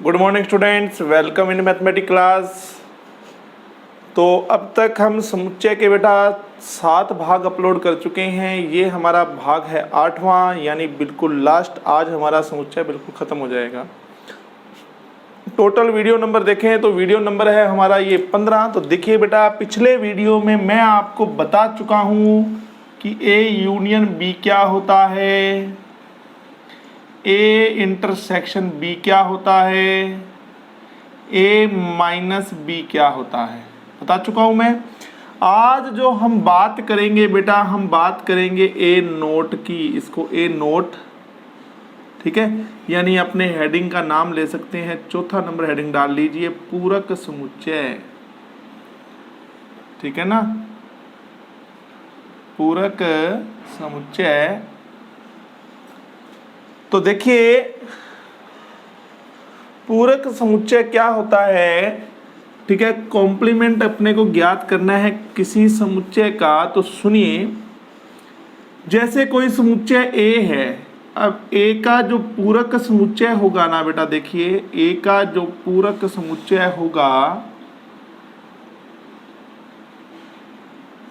Good morning students, welcome in mathematics class. तो अब तक हम समुच्चय के बेटा 7 भाग अपलोड कर चुके हैं। ये हमारा भाग है 8वां, यानी बिल्कुल लास्ट। आज हमारा समुच्चय बिल्कुल ख़त्म हो जाएगा। टोटल वीडियो नंबर देखें तो वीडियो नंबर है हमारा ये 15। तो देखिए बेटा, पिछले वीडियो में मैं आपको बता चुका हूँ कि ए यूनियन बी क्या होता है, ए इंटरसेक्शन बी क्या होता है, ए माइनस बी क्या होता है, बता चुका हूं मैं। आज जो हम बात करेंगे बेटा, हम बात करेंगे ए नोट की। इसको ए नोट, ठीक है, यानी अपने हेडिंग का नाम ले सकते हैं। चौथा नंबर हेडिंग डाल लीजिए, पूरक समुच्चय। ठीक है ना, पूरक समुच्चय। तो देखिए, पूरक समुच्चय क्या होता है, ठीक है। कॉम्प्लीमेंट अपने को ज्ञात करना है किसी समुच्चय का। तो सुनिए, जैसे कोई समुच्चय ए है, अब ए का जो पूरक समुच्चय होगा ना बेटा, देखिए ए का जो पूरक समुच्चय होगा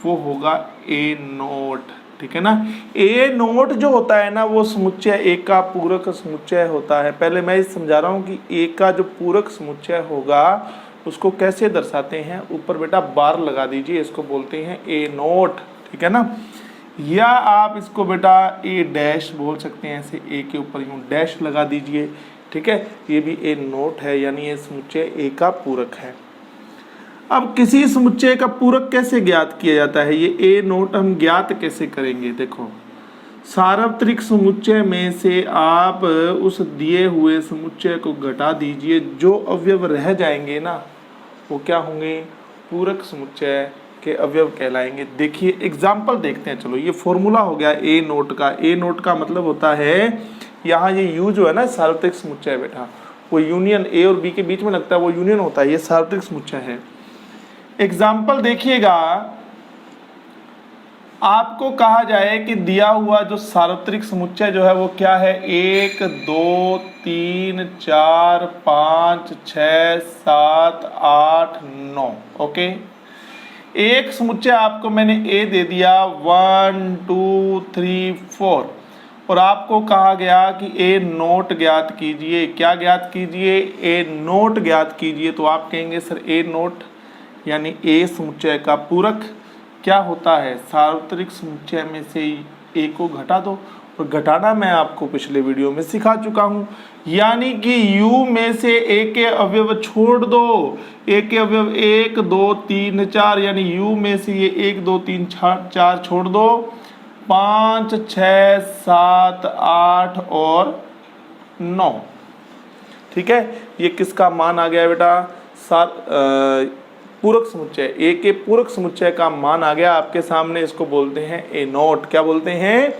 वो होगा ए नोट। ठीक है ना, ए नोट जो होता है ना, वो समुच्चय ए का पूरक समुच्चय होता है। पहले मैं समझा रहा हूं कि ए का जो पूरक समुच्चय होगा उसको कैसे दर्शाते हैं। ऊपर बेटा बार लगा दीजिए, इसको बोलते हैं ए नोट। ठीक है ना, या आप इसको बेटा ए डैश बोल सकते हैं। ऐसे ए के ऊपर यूं डैश लगा दीजिए। ठीक है, ये भी ए नोट है, यानी ये समुच्चय ए का पूरक है। अब किसी समुच्चय का पूरक कैसे ज्ञात किया जाता है, ये ए नोट हम ज्ञात कैसे करेंगे। देखो, सार्वत्रिक समुच्चय में से आप उस दिए हुए समुच्चय को घटा दीजिए, जो अवयव रह जाएंगे ना वो क्या होंगे, पूरक समुच्चय के अवयव कहलाएंगे। देखिए एग्जाम्पल देखते हैं। चलो, ये फॉर्मूला हो गया ए नोट का। ए नोट का मतलब होता है, यहाँ ये यू जो है ना, सार्वत्रिक समुच्चय बेटा, वो यूनियन ए और बी के बीच में लगता है, वो यूनियन होता है, ये सार्वत्रिक समुच्चय है। एग्जाम्पल देखिएगा, आपको कहा जाए कि दिया हुआ जो सार्वत्रिक समुच्चय जो है वो क्या है, 1 2 3 4 5 6 7 8 9। ओके, एक समुच्चय आपको मैंने ए दे दिया 1 2 3 4, और आपको कहा गया कि ए नोट ज्ञात कीजिए। क्या ज्ञात कीजिए, ए नोट ज्ञात कीजिए। तो आप कहेंगे सर ए नोट यानी ए समुच्चय का पूरक क्या होता है, सार्वत्रिक समुच्चय में से ए को घटा दो। और घटाना मैं आपको पिछले वीडियो में सिखा चुका हूं, यानी कि u में से ए के अवयव छोड़ दो। ए के अवयव 1 2 3 4, यानी u में से ये 1 2 3 4 छोड़ दो, 5 6 7 8 और 9। ठीक है, ये किसका मान आ गया बेटा, पूरक समुच्चय। ए के पूरक समुच्चय का मान आ गया आपके सामने। इसको बोलते हैं ए नोट। क्या बोलते हैं,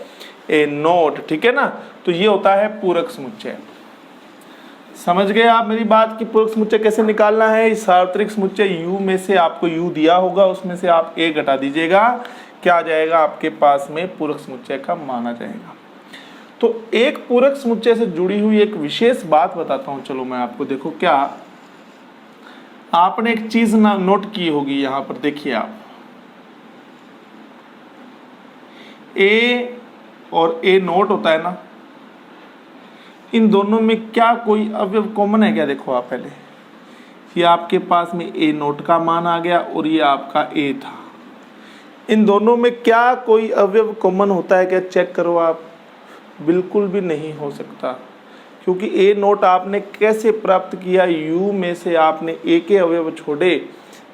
ए नोट। ठीक है ना, तो ये होता है पूरक समुच्चय। समझ गए आप मेरी बात कि पूरक समुच्चय कैसे निकालना है। इस सार्वत्रिक समुच्चय यू में से आपको यू दिया होगा, उसमें से आप ए घटा दीजिएगा, क्या आ जाएगा आपके पास में, पूरक समुच्चय का मान आ जाएगा। तो एक पूरक समुच्चय से जुड़ी हुई एक विशेष बात बताता हूं। चलो मैं आपको, देखो क्या आपने एक चीज नोट की होगी यहां पर। देखिए आप, ए और ए नोट होता है ना, इन दोनों में क्या कोई अवयव कॉमन है क्या। देखो आप पहले, ये आपके पास में ए नोट का मान आ गया और ये आपका ए था। इन दोनों में क्या कोई अवयव कॉमन होता है क्या, चेक करो आप। बिल्कुल भी नहीं हो सकता, क्योंकि ए नोट आपने कैसे प्राप्त किया, यू में से आपने ए के अवयव छोड़े,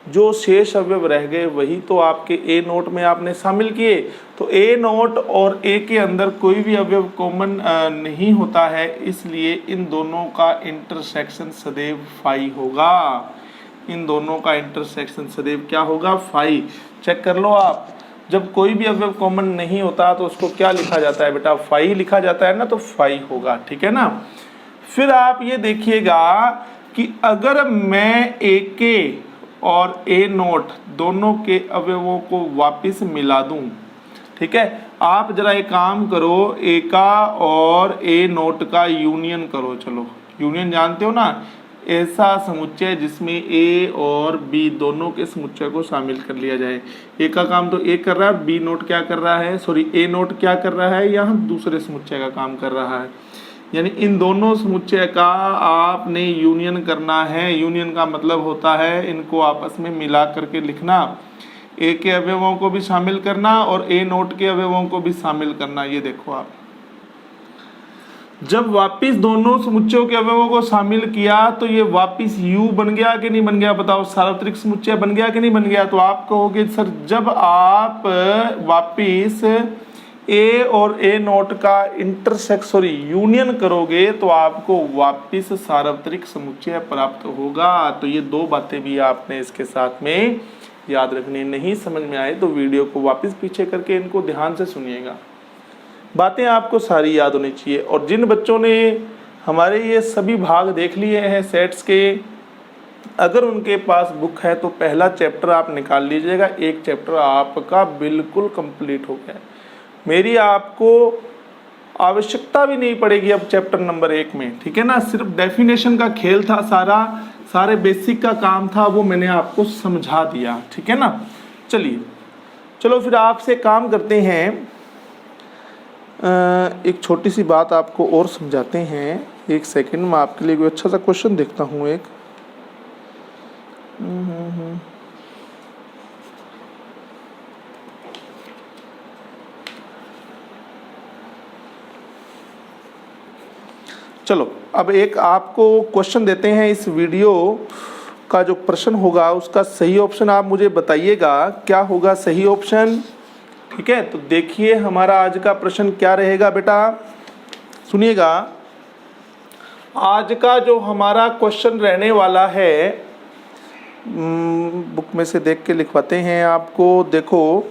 जो शेष अवयव रह गए वही तो आपके ए नोट में आपने शामिल किए। तो ए नोट और ए के अंदर कोई भी अवयव कॉमन नहीं होता है, इसलिए इन दोनों का इंटरसेक्शन सदैव फाई होगा। इन दोनों का इंटरसेक्शन सदैव क्या होगा, फाई। चेक कर लो आप, जब कोई भी अवयव कॉमन नहीं होता तो उसको क्या लिखा जाता है बेटा, फाई लिखा जाता है ना, तो फाई होगा। ठीक है ना, फिर आप ये देखिएगा कि अगर मैं ए के और ए नोट दोनों के अवयवों को वापस मिला दूं, ठीक है, आप जरा एक काम करो, ए का और ए नोट का यूनियन करो। चलो, यूनियन जानते हो ना, ऐसा समुच्चय जिसमें ए और बी दोनों के समुच्चय को शामिल कर लिया जाए। ए का काम तो ए कर रहा है, बी नोट क्या कर रहा है, सॉरी ए नोट क्या कर रहा है, यहाँ दूसरे समुच्चय का काम कर रहा है। यानी इन दोनों समुच्चय का आपने यूनियन करना है। यूनियन का मतलब होता है इनको आपस में मिला करके लिखना, ए के अवयवों को भी शामिल करना और ए नोट के अवयवों को भी शामिल करना। ये देखो आप, जब वापिस दोनों समुच्चयों के अवयवों को शामिल किया तो ये वापिस U बन गया कि नहीं बन गया, बताओ। सार्वत्रिक समुच्चय बन गया कि नहीं बन गया। तो आप कहोगे सर जब आप वापिस ए और ए नोट का यूनियन करोगे तो आपको वापिस सार्वत्रिक समुच्चय प्राप्त होगा। तो ये दो बातें भी आपने इसके साथ में याद रखनी। नहीं समझ में आए तो वीडियो को वापिस पीछे करके इनको ध्यान से सुनिएगा, बातें आपको सारी याद होनी चाहिए। और जिन बच्चों ने हमारे ये सभी भाग देख लिए हैं सेट्स के, अगर उनके पास बुक है तो पहला चैप्टर आप निकाल लीजिएगा। एक चैप्टर आपका बिल्कुल कंप्लीट हो गया। मेरी आपको आवश्यकता भी नहीं पड़ेगी अब चैप्टर नंबर 1 में, ठीक है ना। सिर्फ डेफिनेशन का खेल था, सारे बेसिक का काम था, वो मैंने आपको समझा दिया, ठीक है ना। चलिए चलो फिर आपसे काम करते हैं, एक छोटी सी बात आपको और समझाते हैं। एक सेकंड में आपके लिए कोई अच्छा सा क्वेश्चन देखता हूँ एक। चलो अब एक आपको क्वेश्चन देते हैं। इस वीडियो का जो प्रश्न होगा उसका सही ऑप्शन आप मुझे बताइएगा, क्या होगा सही ऑप्शन, ठीक है। तो देखिए हमारा आज का प्रश्न क्या रहेगा बेटा, सुनिएगा। आज का जो हमारा क्वेश्चन रहने वाला है, बुक में से देख के लिखवाते हैं आपको। देखो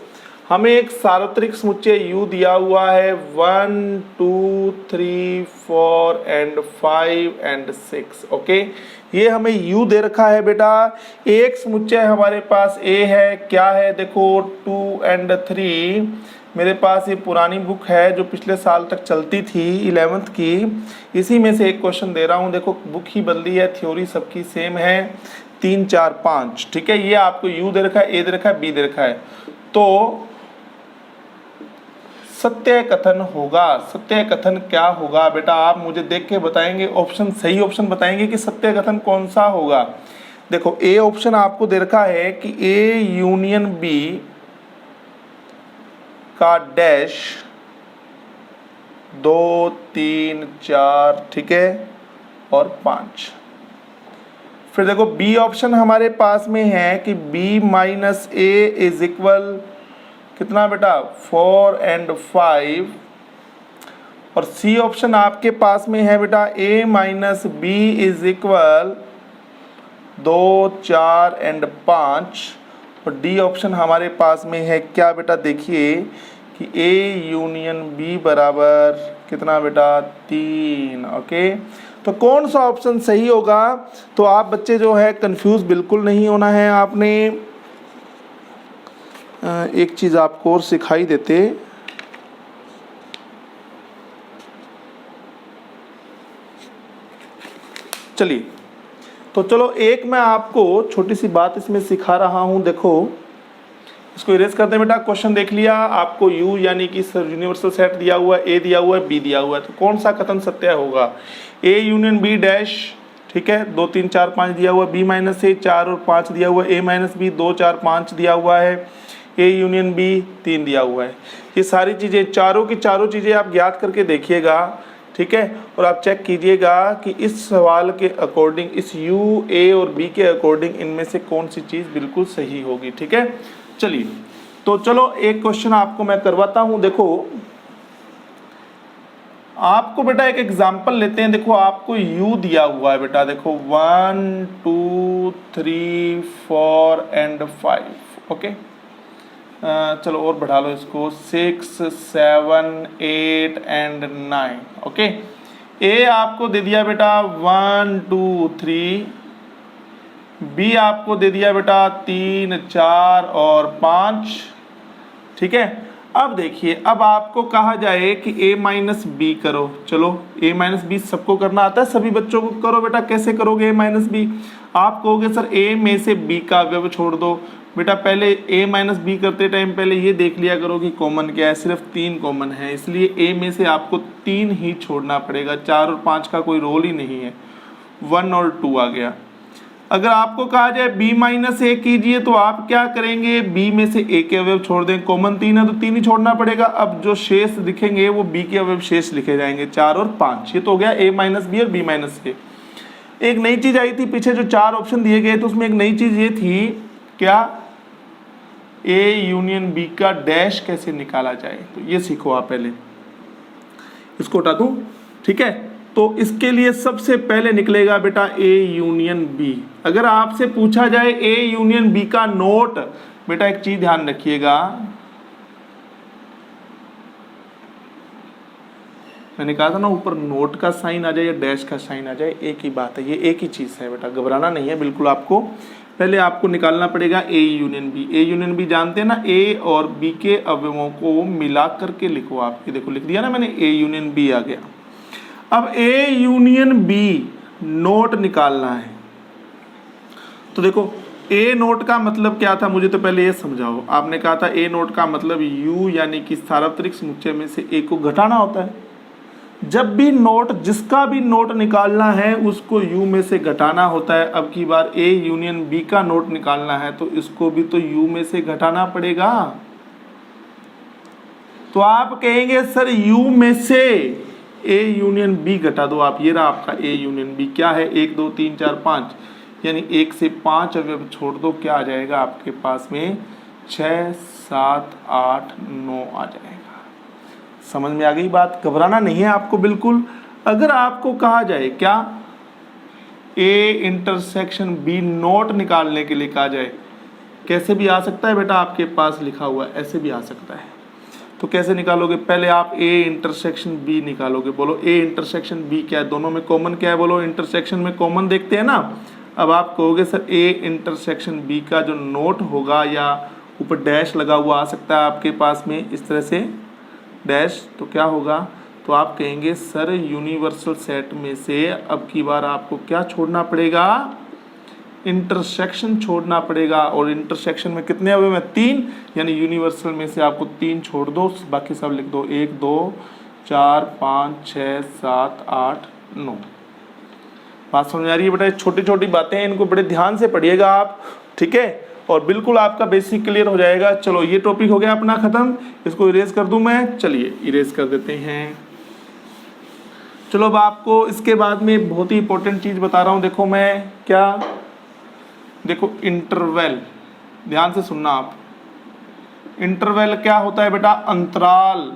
हमें एक सार्वत्रिक समुच्चय U दिया हुआ है 1 2 3 4 एंड 5 एंड 6, ओके। ये हमें U दे रखा है बेटा। एक समुच्चय हमारे पास A है, क्या है देखो 2 एंड 3। मेरे पास ये पुरानी बुक है जो पिछले साल तक चलती थी 11th की, इसी में से एक क्वेश्चन दे रहा हूँ। देखो बुक ही बदली है, थ्योरी सबकी सेम है, 3 4 5, ठीक है। ये आपको U दे रखा है, A दे रखा है, B दे रखा है। तो सत्य कथन होगा। सत्य कथन क्या होगा बेटा, आप मुझे देख के बताएंगे, ऑप्शन सही ऑप्शन बताएंगे कि सत्य कथन कौन सा होगा। देखो ए ऑप्शन आपको दे रखा है कि A यूनियन B का डैश 2 3 4, ठीक है, और 5। फिर देखो बी ऑप्शन हमारे पास में है कि B minus A is equal कितना बेटा 4 एंड 5। और सी ऑप्शन आपके पास में है बेटा A minus B is equal 2 4 and 5। और डी ऑप्शन हमारे पास में है क्या बेटा, देखिए कि A यूनियन B बराबर कितना बेटा 3, ओके। तो कौन सा ऑप्शन सही होगा। तो आप बच्चे जो है कंफ्यूज बिल्कुल नहीं होना है आपने। एक चीज़ आपको और सिखाई देते, चलिए तो चलो एक मैं आपको छोटी सी बात इसमें सिखा रहा हूं। देखो इसको इरेज करते हैं बेटा। क्वेश्चन देख लिया आपको, U यानी कि यूनिवर्सल सेट दिया हुआ है, A दिया हुआ है, B दिया हुआ है। तो कौन सा कथन सत्य होगा, A यूनियन B डैश, ठीक है, 2 3 4 5 दिया हुआ है, B माइनस A 4 और 5 दिया हुआ है, A माइनस B 2 4 5 दिया हुआ है, A यूनियन B 3 दिया हुआ है। ये सारी चीज़ें चारों की चारों चीज़ें आप ज्ञात करके देखिएगा, ठीक है। और आप चेक कीजिएगा कि इस सवाल के अकॉर्डिंग, इस U A और B के अकॉर्डिंग इनमें से कौन सी चीज़ बिल्कुल सही होगी, ठीक है। चलिए तो चलो एक क्वेश्चन आपको मैं करवाता हूँ। देखो आपको बेटा एक एग्जाम्पल लेते हैं। देखो आपको U दिया हुआ है बेटा, देखो 1 2 3 4 एंड 5, ओके। चलो और बढ़ा लो इसको 6 7 8 एंड 9, ओके। A आपको दे दिया बेटा 1 2 3, B आपको दे दिया बेटा 3 4 और 5, ठीक है। अब देखिए, अब आपको कहा जाए कि a माइनस बी करो। चलो a माइनस बी सबको करना आता है, सभी बच्चों को करो बेटा। कैसे करोगे a माइनस बी? आप कहोगे सर a में से b का अवयव छोड़ दो। बेटा पहले a माइनस बी करते टाइम पहले ये देख लिया करो कि कॉमन क्या है। सिर्फ 3 कॉमन है, इसलिए a में से आपको 3 ही छोड़ना पड़ेगा। 4 और 5 का कोई रोल ही नहीं है। 1 और 2 आ गया। अगर आपको कहा जाए b माइनस ए कीजिए तो आप क्या करेंगे? b में से a के अवयव छोड़ दें। कॉमन 3 है तो 3 ही छोड़ना पड़ेगा। अब जो शेष दिखेंगे वो b के अवयव शेष लिखे जाएंगे, 4 और 5। ये तो हो गया a माइनस बी और b माइनस ए। एक नई चीज आई थी पीछे, जो 4 ऑप्शन दिए गए तो उसमें एक नई चीज ये थी, क्या? a यूनियन b का डैश कैसे निकाला जाए। तो ये सीखो आप पहले। इसको हटा दूं, ठीक है। तो इसके लिए सबसे पहले निकलेगा बेटा A यूनियन B। अगर आपसे पूछा जाए A यूनियन B का नोट, बेटा एक चीज ध्यान रखिएगा, मैंने कहा था ना ऊपर नोट का साइन आ जाए या डैश का साइन आ जाए, एक ही बात है, ये एक ही चीज है बेटा, घबराना नहीं है बिल्कुल। आपको पहले आपको निकालना पड़ेगा A union B। A union B जानते हैं ना, A और B के अवयवों को मिला करके लिखो। आप ये देखो लिख दिया ना मैंने, A यूनियन B आ गया। अब A यूनियन B नोट निकालना है। तो देखो A नोट का मतलब क्या था, मुझे तो पहले ये समझाओ। आपने कहा था A नोट का मतलब U यानी कि सार्वत्रिक समुच्चय में से A को घटाना होता है। जब भी नोट, जिसका भी नोट निकालना है उसको U में से घटाना होता है। अब की बार A यूनियन B का नोट निकालना है तो इसको भी तो U में से घटाना पड़ेगा। तो आप कहेंगे सर U में से A यूनियन B घटा दो आप। ये रहा आपका A यूनियन B। क्या है? 1 2 3 4 5, यानी 1 से 5 अवयव छोड़ दो, क्या आ जाएगा आपके पास में? 6 7 8 9 आ जाएगा। समझ में आ गई बात? घबराना नहीं है आपको बिल्कुल। अगर आपको कहा जाए क्या A इंटरसेक्शन B नोट निकालने के लिए कहा जाए, कैसे भी आ सकता है बेटा, आपके पास लिखा हुआ है, ऐसे भी आ सकता है। तो कैसे निकालोगे? पहले आप A इंटरसेक्शन B निकालोगे। बोलो A इंटरसेक्शन B क्या है? दोनों में कॉमन क्या है? बोलो इंटरसेक्शन में कॉमन देखते हैं ना। अब आप कहोगे सर A इंटरसेक्शन B का जो नोट होगा, या ऊपर डैश लगा हुआ आ सकता है आपके पास में इस तरह से डैश, तो क्या होगा? तो आप कहेंगे सर यूनिवर्सल सेट में से अब की बार आपको क्या छोड़ना पड़ेगा? इंटरसेक्शन छोड़ना पड़ेगा। और इंटरसेक्शन में कितने अवयव हैं? 3, यानी यूनिवर्सल में से आपको 3 छोड़ दो, बाकी सब लिख दो। 1 2 4 5 6 7 8 9। बात समझ आ रही है बेटा? छोटी छोटी बातें हैं, इनको बड़े ध्यान से पढ़िएगा आप, ठीक है। और बिल्कुल आपका बेसिक क्लियर हो जाएगा। चलो ये टॉपिक हो गया अपना खत्म। इसको इरेज कर दूं मैं? चलिए इरेज कर देते हैं। चलो अब आपको इसके बाद में बहुत ही इंपॉर्टेंट चीज बता रहा हूं। देखो मैं क्या, देखो इंटरवल, ध्यान से सुनना आप। इंटरवल क्या होता है बेटा? अंतराल।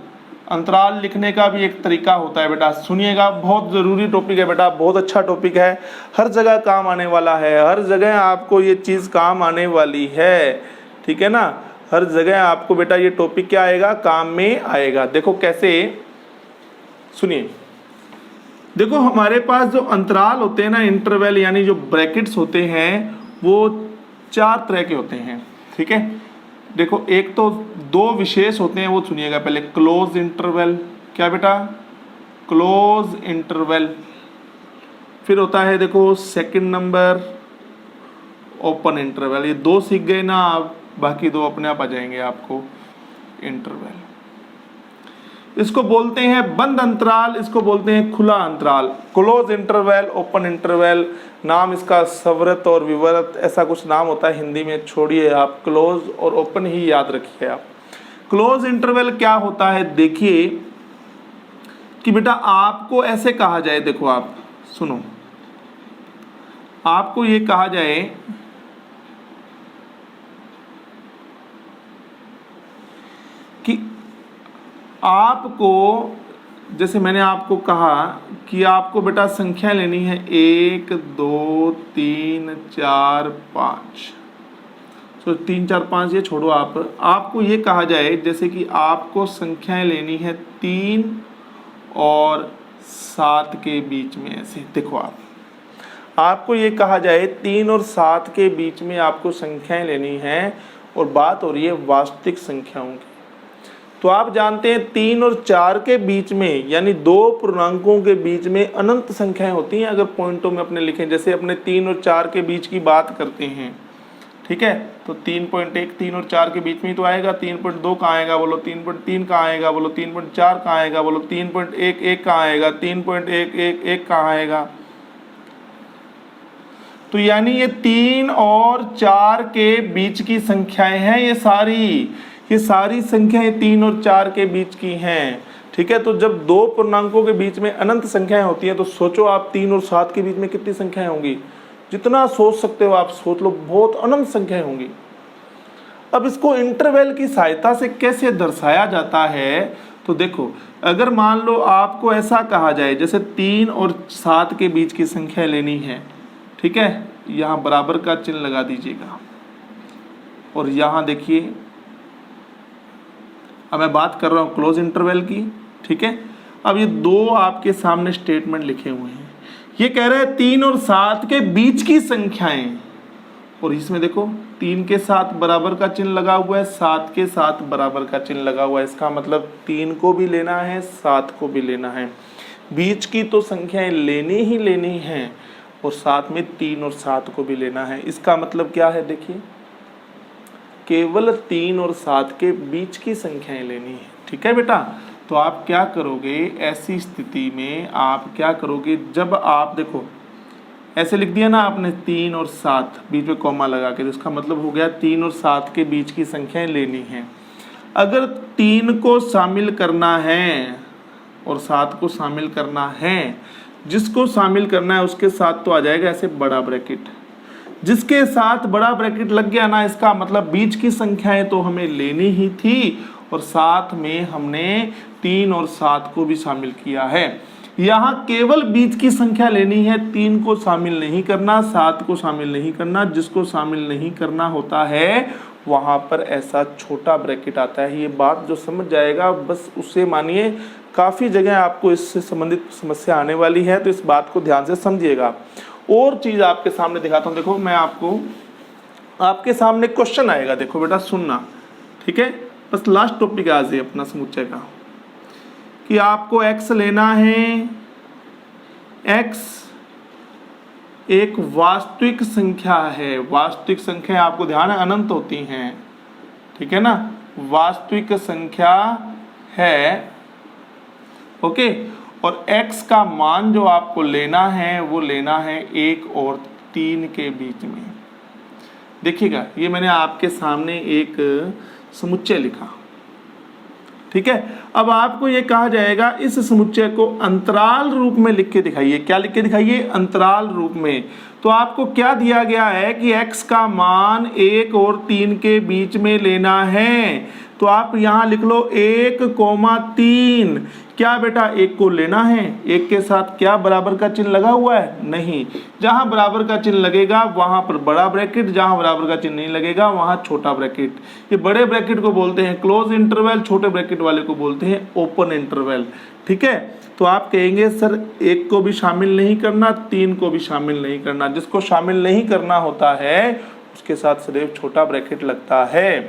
अंतराल लिखने का भी एक तरीका होता है बेटा, सुनिएगा। बहुत ज़रूरी टॉपिक है बेटा, बहुत अच्छा टॉपिक है, हर जगह काम आने वाला है। हर जगह आपको ये चीज़ काम आने वाली है, ठीक है ना। हर जगह आपको बेटा ये टॉपिक क्या आएगा? काम में आएगा। देखो कैसे, सुनिए। देखो हमारे पास जो अंतराल होते हैं ना, इंटरवल यानी जो ब्रैकेट्स होते हैं, वो 4 तरह के होते हैं, ठीक है। देखो एक तो 2 विशेष होते हैं, वो सुनिएगा पहले। क्लोज इंटरवल, क्या बेटा? Close interval. फिर होता है देखो सेकंड नंबर ओपन इंटरवल। ये 2 सीख गए ना आप, बाकी 2 अपने आप आ जाएंगे आपको। इंटरवल इसको बोलते हैं बंद अंतराल, इसको बोलते हैं खुला अंतराल। क्लोज इंटरवल, ओपन इंटरवल, नाम इसका सवृत और विवृत ऐसा कुछ नाम होता है हिंदी में, छोड़िए आप, क्लोज और ओपन ही याद रखिए आप। क्लोज इंटरवल क्या होता है? देखिए कि बेटा आपको ऐसे कहा जाए, देखो आप सुनो, आपको ये कहा जाए कि आपको, जैसे मैंने आपको कहा कि आपको बेटा संख्या लेनी है 1 2 3 4 5। तो 3 4 5 ये छोड़ो आप। आपको ये कहा जाए जैसे कि आपको संख्याएं लेनी है 3 और 7 के बीच में, ऐसे देखो आप, आपको ये कहा जाए 3 और 7 के बीच में आपको संख्याएं लेनी है, और बात हो रही है वास्तविक संख्याओं की। तो आप जानते हैं 3 और 4 के बीच में यानी दो पूर्णांकों के बीच में अनंत संख्याएं होती हैं। अगर पॉइंटों में अपने लिखें, जैसे अपने 3 और 4 के बीच की बात करते हैं, ठीक है, तो 3.1 3 और 4 के बीच में ही तो आएगा। 3.2 कहाँ आएगा बोलो, 3.3 कहाँ आएगा बोलो, 3.4 कहाँ आएगा बोलो, 3.11 कहाँ आएगा, 3.111 कहाँ आएगा। तो यानी ये 3 और 4 के बीच की संख्याएं हैं ये सारी संख्याएं 3 और 4 के बीच की हैं, ठीक है। तो जब दो पूर्णांकों के बीच में अनंत संख्याएं होती हैं तो सोचो आप 3 और 7 के बीच में कितनी संख्याएं होंगी। जितना सोच सकते हो आप सोच लो, बहुत अनंत संख्याएं होंगी। अब इसको इंटरवल की सहायता से कैसे दर्शाया जाता है, तो देखो, अगर मान लो आपको ऐसा कहा जाए जैसे 3 और 7 के बीच की संख्या लेनी है, ठीक है, यहाँ बराबर का चिन्ह लगा दीजिएगा और यहाँ देखिए, अब मैं बात कर रहा हूँ क्लोज इंटरवल की, ठीक है। अब ये दो आपके सामने स्टेटमेंट लिखे हुए हैं, ये कह रहे हैं 3 और 7 के बीच की संख्याएं, और इसमें देखो 3 के साथ बराबर का चिन्ह लगा हुआ है, 7 के साथ बराबर का चिन्ह लगा हुआ है। इसका मतलब 3 को भी लेना है, 7 को भी लेना है, बीच की तो संख्याएं लेनी हैं और साथ में 3 और 7 को भी लेना है। इसका मतलब क्या है, देखिए, केवल 3 और 7 के बीच की संख्याएं लेनी है, ठीक है बेटा। तो आप क्या करोगे ऐसी स्थिति में, आप क्या करोगे, जब आप देखो ऐसे लिख दिया ना आपने 3 और 7 बीच में कॉमा लगा के, तो इसका मतलब हो गया 3 और 7 के बीच की संख्याएं लेनी है। अगर 3 को शामिल करना है और 7 को शामिल करना है, जिसको शामिल करना है उसके साथ तो आ जाएगा ऐसे बड़ा ब्रैकेट, जिसके साथ बड़ा ब्रैकेट लग गया ना, इसका मतलब बीच की संख्याएं तो हमें लेनी ही थी और साथ में हमने 3 और 7 को भी शामिल किया है। यहाँ केवल बीच की संख्या लेनी है, 3 को शामिल नहीं करना, 7 को शामिल नहीं करना। जिसको शामिल नहीं करना होता है वहाँ पर ऐसा छोटा ब्रैकेट आता है। ये बात जो समझ जाएगा बस उससे मानिए काफ़ी जगह आपको इससे संबंधित समस्या आने वाली है, तो इस बात को ध्यान से समझिएगा। और चीज़ आपके सामने दिखाता हूँ, देखो मैं आपके सामने क्वेश्चन आएगा, देखो बेटा सुनना, ठीक है। बस लास्ट टॉपिक आज है अपना समुच्चय का, कि आपको x लेना है, x एक वास्तविक संख्या है। वास्तविक संख्या आपको ध्यान है अनंत होती हैं, ठीक है ना, वास्तविक संख्या है, ओके। और x का मान जो आपको लेना है वो लेना है 1 और 3 के बीच में। देखिएगा, ये मैंने आपके सामने एक समुच्चय लिखा, ठीक है। अब आपको ये कहा जाएगा इस समुच्चय को अंतराल रूप में लिख के दिखाइए। क्या लिख के दिखाइए? अंतराल रूप में। तो आपको क्या दिया गया है कि x का मान 1 और 3 के बीच में लेना है, तो आप यहाँ लिख लो 1,3। क्या बेटा 1 को लेना है, 1 के साथ क्या बराबर का चिन्ह लगा हुआ है? नहीं। जहाँ बराबर का चिन्ह लगेगा वहाँ पर बड़ा ब्रैकेट, जहाँ बराबर का चिन्ह नहीं लगेगा वहाँ छोटा ब्रैकेट। ये बड़े ब्रैकेट को बोलते हैं क्लोज इंटरवल, छोटे ब्रैकेट वाले को बोलते हैं ओपन इंटरवल, ठीक है। तो आप कहेंगे सर 1 को भी शामिल नहीं करना, 3 को भी शामिल नहीं करना। जिसको शामिल नहीं करना होता है उसके साथ सदैव छोटा ब्रैकेट लगता है,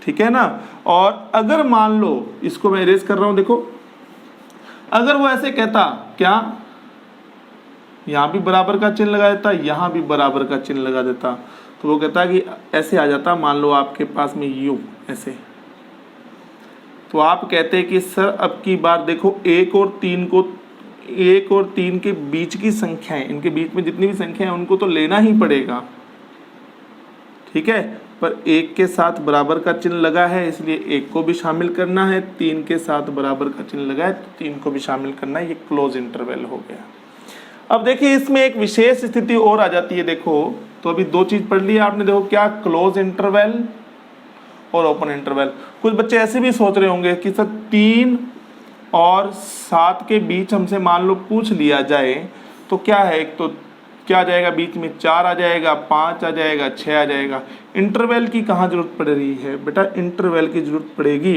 ठीक है ना। और अगर मान लो, इसको मैं इरेज कर रहा हूँ, देखो, अगर वो ऐसे कहता, क्या यहाँ भी बराबर का चिन्ह लगा देता, यहाँ भी बराबर का चिन्ह लगा देता, तो वो कहता कि ऐसे आ जाता, मान लो आपके पास में यूं ऐसे, तो आप कहते कि सर अब की बार देखो 1 और 3 के बीच की संख्याएं, इनके बीच में जितनी भी संख्या है उनको तो लेना ही पड़ेगा, ठीक है। पर 1 के साथ बराबर का चिन्ह लगा है इसलिए 1 को भी शामिल करना है, 3 के साथ बराबर का चिन्ह लगा है तो 3 को भी शामिल करना है। ये क्लोज इंटरवल हो गया। अब देखिए इसमें एक विशेष स्थिति और आ जाती है। देखो तो अभी 2 चीज पढ़ ली आपने, देखो क्या, क्लोज इंटरवल और ओपन इंटरवल। कुछ बच्चे ऐसे भी सोच रहे होंगे कि सर 3 और 7 के बीच हमसे मान लो पूछ लिया जाए तो क्या है, एक तो क्या आ जाएगा बीच में, 4 आ जाएगा, 5 आ जाएगा, 6 आ जाएगा। इंटरवल की कहाँ जरूरत पड़ रही है बेटा? इंटरवल की जरूरत पड़ेगी।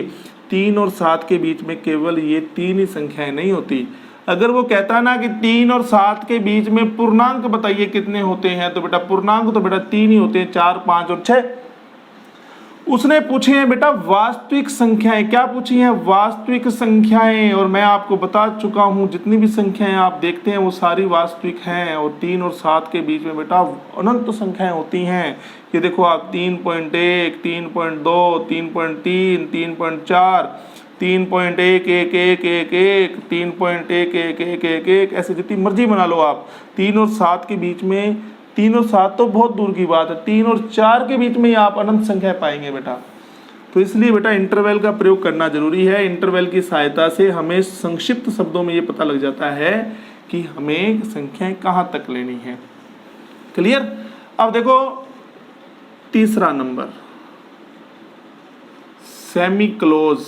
3 और 7 के बीच में केवल ये 3 ही संख्याएं नहीं होती। अगर वो कहता ना कि 3 और 7 के बीच में पूर्णांक बताइए कितने होते हैं, तो बेटा पूर्णांक तो बेटा 3 ही होते हैं, 4, 5 और 6। उसने पूछे हैं बेटा वास्तविक संख्याएं। क्या पूछी हैं? वास्तविक संख्याएं। और मैं आपको बता चुका हूं जितनी भी संख्याएं आप देखते हैं वो सारी वास्तविक हैं। और 3 और 7 के बीच में बेटा अनंत संख्याएं होती हैं। ये देखो आप 3.1, 3.2, 3.3, 3.4, 3.1111, 3.1111, ऐसे जितनी मर्जी बना लो आप। 3 और 7 के बीच में, 3 और 7 तो बहुत दूर की बात है, 3 और 4 के बीच में ही आप अनंत संख्या पाएंगे बेटा। तो इसलिए बेटा इंटरवल का प्रयोग करना जरूरी है। इंटरवल की सहायता से हमें संक्षिप्त शब्दों में ये पता लग जाता है कि हमें संख्याएं कहाँ तक लेनी है। क्लियर? अब देखो तीसरा नंबर, सेमी क्लोज।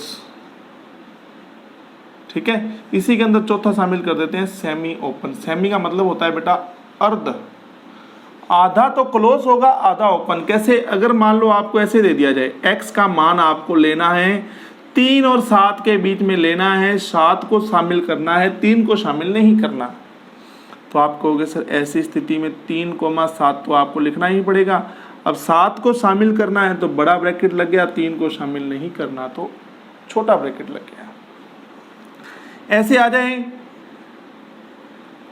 ठीक है, इसी के अंदर चौथा शामिल कर देते हैं, सेमी ओपन। सेमी का मतलब होता है बेटा अर्ध। आधा तो क्लोज होगा, आधा ओपन। कैसे? अगर मान लो आपको ऐसे दे दिया जाए, x का मान आपको लेना है 3 और 7 के बीच में लेना है, 7 को शामिल करना है, 3 को शामिल नहीं करना। तो आप कहोगे सर ऐसी स्थिति में 3,7 तो आपको लिखना ही पड़ेगा। अब 7 को शामिल करना है तो बड़ा ब्रैकेट लग गया, 3 को शामिल नहीं करना तो छोटा ब्रैकेट लग गया। ऐसे आ जाए,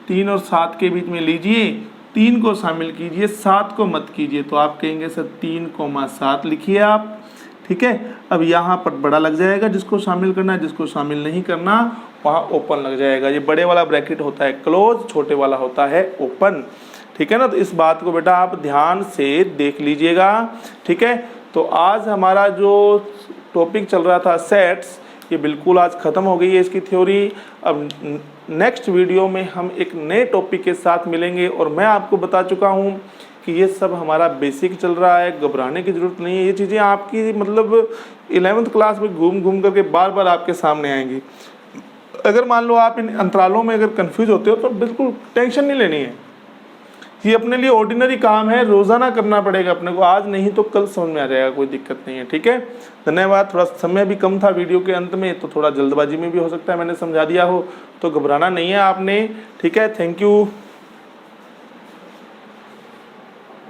3 और 7 के बीच में लीजिए, 3 को शामिल कीजिए, 7 को मत कीजिए। तो आप कहेंगे सर 3,7 लिखिए आप। ठीक है, अब यहाँ पर बड़ा लग जाएगा, जिसको शामिल करना है, जिसको शामिल नहीं करना वहाँ ओपन लग जाएगा। ये बड़े वाला ब्रैकेट होता है क्लोज, छोटे वाला होता है ओपन। ठीक है ना? तो इस बात को बेटा आप ध्यान से देख लीजिएगा। ठीक है, तो आज हमारा जो टॉपिक चल रहा था सेट्स, ये बिल्कुल आज ख़त्म हो गई है इसकी थ्योरी। अब नेक्स्ट वीडियो में हम एक नए टॉपिक के साथ मिलेंगे। और मैं आपको बता चुका हूँ कि ये सब हमारा बेसिक चल रहा है, घबराने की ज़रूरत नहीं है। ये चीज़ें आपकी मतलब 11th क्लास में घूम घूम करके बार बार आपके सामने आएंगी। अगर मान लो आप इन अंतरालों में अगर कंफ्यूज होते हो तो बिल्कुल टेंशन नहीं लेनी है। ये अपने लिए ऑर्डिनरी काम है, रोज़ाना करना पड़ेगा अपने को। आज नहीं तो कल समझ में आ जाएगा, कोई दिक्कत नहीं है। ठीक है, धन्यवाद। थोड़ा समय भी कम था वीडियो के अंत में, तो थोड़ा जल्दबाजी में भी हो सकता है मैंने समझा दिया हो, तो घबराना नहीं है आपने। ठीक है, थैंक यू।